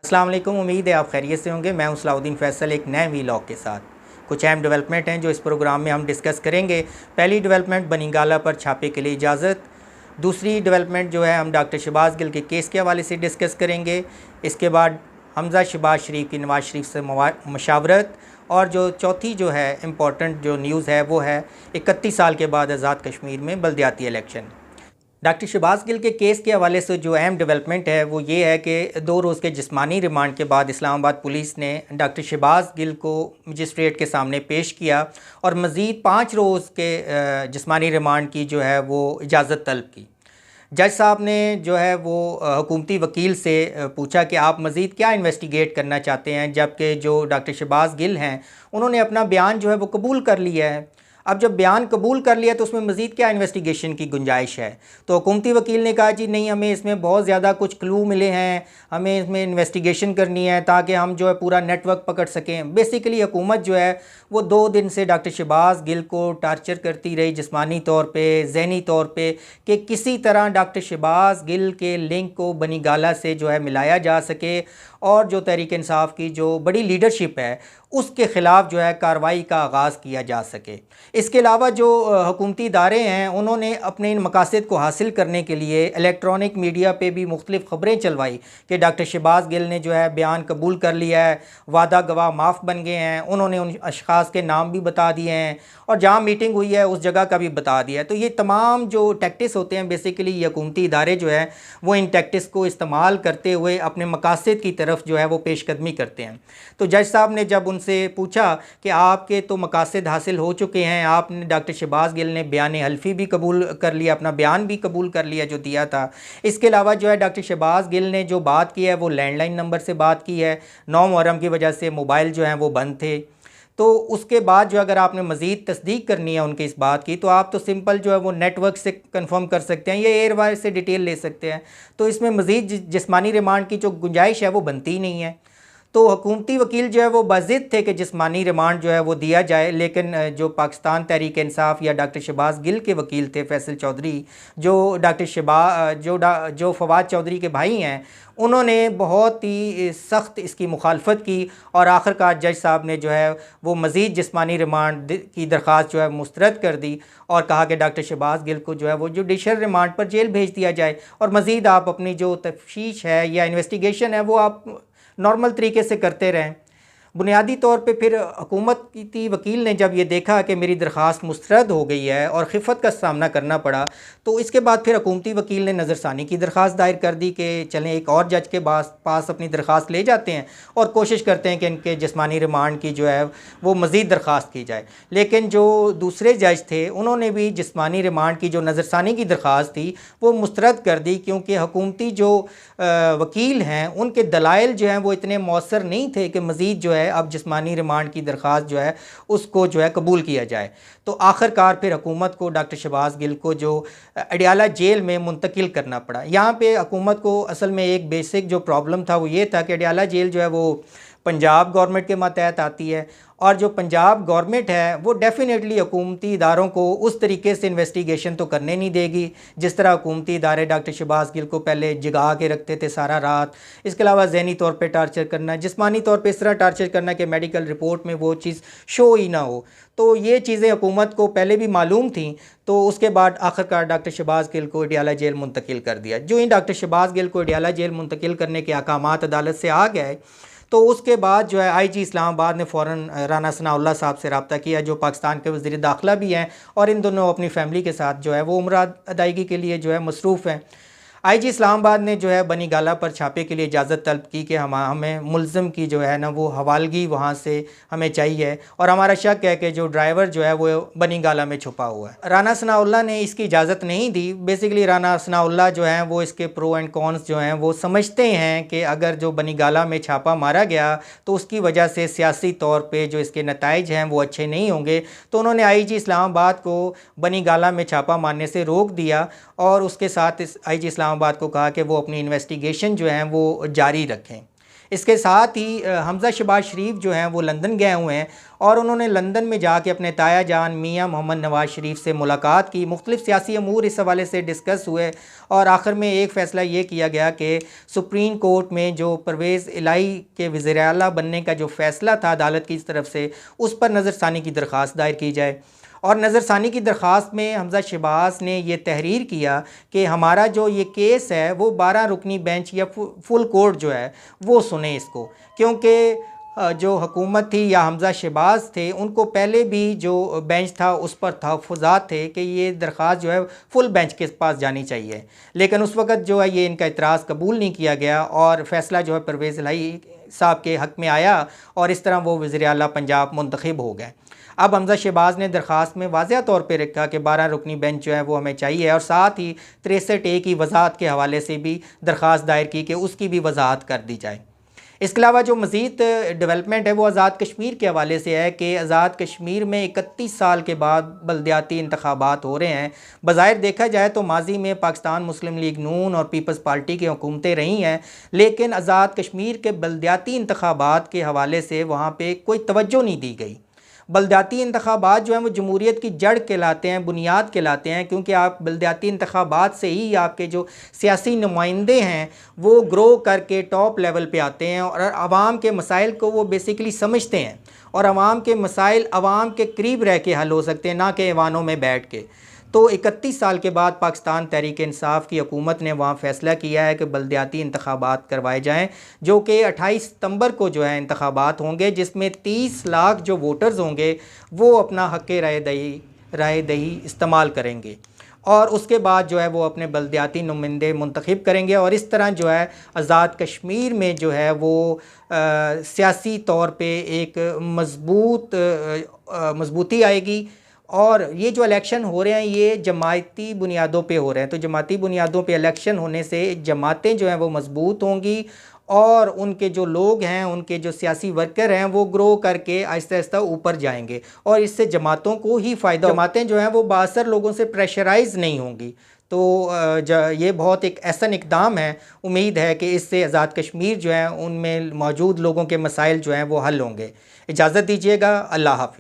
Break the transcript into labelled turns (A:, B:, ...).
A: अस्सलाम वालेकुम। उम्मीद है आप खैरियत से होंगे। मैं हूं सलाउद्दीन फैसल एक नए वीलॉग के साथ। कुछ अहम डेवलपमेंट हैं जो इस प्रोग्राम में हम डिस्कस करेंगे। पहली डेवलपमेंट बनीगाला पर छापे के लिए इजाज़त। दूसरी डेवलपमेंट जो है हम डॉक्टर शहबाज गिल के केस के हवाले से डिस्कस करेंगे। इसके बाद हमज़ा शहबाज शरीफ की नवाज़ शरीफ से मशावरत। और जो चौथी जो है इम्पॉर्टेंट जो न्यूज़ है वो है 31 साल के बाद आज़ाद कश्मीर में बल्दियाती इलेक्शन। डॉक्टर शहबाज गिल के केस के हवाले से जो अहम डेवलपमेंट है वो ये है कि 2 रोज़ के जिस्मानी रिमांड के बाद इस्लामाबाद पुलिस ने डॉक्टर शहबाज गिल को मजिस्ट्रेट के सामने पेश किया और मज़ीद 5 रोज़ के जिस्मानी रिमांड की जो है वो इजाज़त तलब की। जज साहब ने जो है वो हुकूमती वकील से पूछा कि आप मज़ीद क्या इन्वेस्टिगेट करना चाहते हैं, जबकि जो डॉक्टर शहबाज गिल हैं उन्होंने अपना बयान जो है वो कबूल कर लिया है। अब जब बयान कबूल कर लिया तो उसमें मज़ीद क्या इन्वेस्टिगेशन की गुंजाइश है। तो हुकूमती वकील ने कहा जी नहीं, हमें इसमें बहुत ज़्यादा कुछ क्लू मिले हैं, हमें इसमें इन्वेस्टिगेशन करनी है ताकि हम जो है पूरा नेटवर्क पकड़ सकें। बेसिकली हुकूमत जो है वो 2 दिन से डॉक्टर शहबाज गिल को टार्चर करती रही जिस्मानी तौर पर, जहनी तौर पर, कि किसी तरह डॉक्टर शहबाज गिल के लिंक को बनीगाला से जो है मिलाया जा सके और जो तहरीक इंसाफ की जो बड़ी लीडरशिप है उसके ख़िलाफ़ जो है कार्रवाई का आगाज़ किया जा सके। इसके अलावा जो हुकूमती इदारे हैं उन्होंने अपने इन मकासद को हासिल करने के लिए इलेक्ट्रॉनिक मीडिया पे भी मुख्तलिफ़ ख़बरें चलवाई कि डॉक्टर शहबाज गिल ने जो है बयान कबूल कर लिया है, वादा गवाह माफ़ बन गए हैं। उन्होंने उन अशख़ास के नाम भी बता दिए हैं और जहाँ मीटिंग हुई है उस जगह का भी बता दिया है। तो ये तमाम जो टैक्टिस होते हैं बेसिकली ये हुकूमती इदारे जो है वो इन टैक्टिस को इस्तेमाल करते हुए अपने मकासद की तरफ जो है वो पेशकदमी करते हैं। तो जज साहब ने जब उनसे पूछा कि आपके तो मकासद हासिल हो चुके हैं, आपने डॉक्टर शहबाज गिल ने बयान हल्फी भी कबूल कर लिया, अपना बयान भी कबूल कर लिया जो दिया था। इसके अलावा जो है डॉक्टर शहबाज गिल ने जो बात की है वो लैंडलाइन नंबर से बात की है। 9 मुहर्रम की वजह से मोबाइल जो हैं वो बंद थे। तो उसके बाद जो अगर आपने मज़ीद तस्दीक करनी है उनकी इस बात की तो आप तो सिंपल जो है वो नेटवर्क से कंफर्म कर सकते हैं या एयरवायर से डिटेल ले सकते हैं। तो इसमें मज़ीद जिस्मानी रिमांड की जो गुंजाइश है वो बनती ही नहीं है। तो हुकूमती वकील जो है वो बाज़िद थे कि जिस्मानी रिमांड जो है वो दिया जाए, लेकिन जो पाकिस्तान तहरीक इंसाफ या डॉक्टर शहबाज गिल के वकील थे फैसल चौधरी, जो डॉक्टर जो फवाद चौधरी के भाई हैं, उन्होंने बहुत ही सख्त इसकी मुखालफत की और आखिरकार जज साहब ने जो है वो मज़ीद जिस्मानी रिमांड की दरख्वास्त जो है मुस्तरद कर दी और कहा कि डॉक्टर शहबाज गिल को जो है वो जुडिशल रिमांड पर जेल भेज दिया जाए और मज़ीद आप अपनी जो तफ्तीश है या इन्वेस्टिगेशन है वो आप नॉर्मल तरीके से करते रहें। बुनियादी तौर पे फिर हुकूमत की वकील ने जब ये देखा कि मेरी दरख्वास्त मुस्तरद हो गई है और खिफ़त का सामना करना पड़ा, तो इसके बाद फिर हुकूमती वकील ने नज़रसानी की दरख्वास्त दायर कर दी कि चलें एक और जज के पास अपनी दरख्वास्त ले जाते हैं और कोशिश करते हैं कि इनके जिस्मानी रिमांड की जो है वो मज़ीद दरख्वास्त की जाए। लेकिन जो दूसरे जज थे उन्होंने भी जिस्मानी रिमांड की जो नज़रसानी की दरख्वास्त थी वो मुस्तरद कर दी, क्योंकि हुकूमती जो वकील हैं उनके दलाइल जो हैं वो इतने मौसर नहीं थे कि मज़ीद जो है अब जिस्मानी रिमांड की दरख्वास्त जो है उसको जो है कबूल किया जाए। तो आखिरकार फिर हुकूमत को डॉक्टर शहबाज गिल को जो अडियाला जेल में मुंतकिल करना पड़ा। यहाँ पे हुकूमत को असल में एक बेसिक जो प्रॉब्लम था वो ये था कि अडियाला जेल जो है वो पंजाब गवर्नमेंट के मातहत आती है और जो पंजाब गवर्नमेंट है वो डेफ़िनेटली हुकूमती इदारों को उस तरीके से इन्वेस्टिगेशन तो करने नहीं देगी जिस तरह हुकूमती इदारे डॉक्टर शहबाज गिल को पहले जगा के रखते थे सारा रात। इसके अलावा जहनी तौर पे टार्चर करना, जिस्मानी तौर पे इस तरह टार्चर करना कि मेडिकल रिपोर्ट में वो चीज़ शो ही ना हो। तो ये चीज़ें हुकूमत को पहले भी मालूम थी। तो उसके बाद आखिरकार डॉक्टर शहबाज गिल को अडियाला जेल मुंतकिल कर दिया। जो ही डॉक्टर शहबाज गिल को अडियाला जेल मुंतकिल करने के अहकामात अदालत से आ गए तो उसके बाद जो है IG इस्लामाबाद ने फ़ौरन राना सनाउल्लाह साहब से रब्ता किया जो पाकिस्तान के वज़ीर दाखिला भी हैं और इन दोनों अपनी फ़ैमिली के साथ जो है वो उम्रा अदायगी के लिए जो है मसरूफ़ हैं। IG इस्लामाबाद ने जो है बनीगाला पर छापे के लिए इजाज़त तलब की कि हमें मुल्ज़िम की जो है ना वो हवालगी वहाँ से हमें चाहिए और हमारा शक है कि जो ड्राइवर जो है वो बनीगाला में छुपा हुआ है। राना सनाउल्लाह ने इसकी इजाज़त नहीं दी। बेसिकली राना सनाउल्लाह जो हैं वो इसके प्रो एंड कॉन्स जो हैं वो समझते हैं कि अगर जो बनीगाला में छापा मारा गया तो उसकी वजह से सियासी तौर पर जो इसके नताइज हैं वो अच्छे नहीं होंगे। तो उन्होंने IG इस्लामाबाद को बनीगाला में छापा मारने से रोक दिया और उसके साथ इस IG इस्लामाबाद को कहा कि वो अपनी इन्वेस्टिगेशन जो है वो जारी रखें। इसके साथ ही हमज़ा शहबाज शरीफ जो हैं वो लंदन गए हुए हैं और उन्होंने लंदन में जाके अपने ताया जान मियाँ मोहम्मद नवाज़ शरीफ से मुलाकात की। मुख्तलिफ़ सियासी अमूर इस हवाले से डिस्कस हुए और आखिर में एक फ़ैसला ये किया गया कि सुप्रीम कोर्ट में जो परवेज़ इलाही के वज़ीर आला बनने का जो फ़ैसला था अदालत की तरफ से, उस पर नज़रसानी की दरख्वास्त दायर की जाए। और नज़रसानी की दरख्वास्त में हमज़ा शहबाज ने ये तहरीर किया कि हमारा जो ये केस है वो 12 रुकनी बेंच या फुल कोर्ट जो है वो सुने इसको, क्योंकि जो हुकूमत थी या हमज़ा शहबाज थे उनको पहले भी जो बेंच था उस पर तहफ़्फ़ुज़ात थे कि ये दरख्वास्त जो है फुल बेंच के पास जानी चाहिए, लेकिन उस वक़्त जो है ये इनका इतराज़ कबूल नहीं किया गया और फ़ैसला जो है परवेज़ इलाही साहब के हक़ में आया और इस तरह वो वज़ीर आला पंजाब मुंतखब हो गए। अब हमज़ा शहबाज ने दरख्वास्त में वाज़ेह तौर पे रखा कि 12 रुकनी बेंच जो है वो हमें चाहिए और साथ ही 63A की वजाहत के हवाले से भी दरख्वास्त दायर की कि उसकी भी वजाहत कर दी जाए। इसके अलावा जो मज़ीद डेवलपमेंट है वो आज़ाद कश्मीर के हवाले से है कि आज़ाद कश्मीर में 31 साल के बाद बल्दियाती इंतखाबात हो रहे हैं। बज़ाहिर देखा जाए तो माजी में पाकिस्तान मुस्लिम लीग नून और पीपल्स पार्टी की हुकूमतें रही हैं, लेकिन आज़ाद कश्मीर के बल्दियाती इंतखाबात के हवाले से वहाँ पर कोई तवज्जो नहीं दी गई। बल्दियाती इंतखाबात जो हैं वो जमहूरियत की जड़ कहलाते हैं, बुनियाद कहलाते हैं, क्योंकि आप बल्दियाती इंतखाबात से ही आपके जो सियासी नुमाइंदे हैं वो ग्रो करके टॉप लेवल पे आते हैं और आवाम के मसाइल को वो बेसिकली समझते हैं और आवाम के मसाइल आवाम के करीब रह के हल हो सकते हैं, ना कि ऐवानों में बैठ के। तो 31 साल के बाद पाकिस्तान तहरीक इंसाफ की हुकूमत ने वहाँ फ़ैसला किया है कि बल्दियाती इंतखाबात करवाए जाएँ, जो कि 28 सितंबर को जो है इंतखाबात होंगे, जिसमें 30 लाख जो वोटर्स होंगे वो अपना हक़ राय दही इस्तेमाल करेंगे और उसके बाद जो है वो अपने बल्दियाती नुमाइंदे मुंतखब करेंगे और इस तरह जो है आज़ाद कश्मीर में जो है वो सियासी तौर पे एक मजबूती आएगी। और ये जो इलेक्शन हो रहे हैं ये जमाती बुनियादों पे हो रहे हैं, तो जमाती बुनियादों पे इलेक्शन होने से जमातें जो हैं वो मजबूत होंगी और उनके जो लोग हैं, उनके जो सियासी वर्कर हैं वो ग्रो करके आहिस्ता आहिस्ता ऊपर जाएंगे और इससे जमातों को ही फ़ायदा। जमातें जो हैं वो बासर लोगों से प्रेशराइज़ नहीं होंगी। तो ये बहुत एक ऐसा इक़दाम है, उम्मीद है कि इससे आज़ाद कश्मीर जो है उनमें मौजूद लोगों के मसाइल जो हैं वो हल होंगे। इजाज़त दीजिएगा, अल्लाह हाफ़िज़।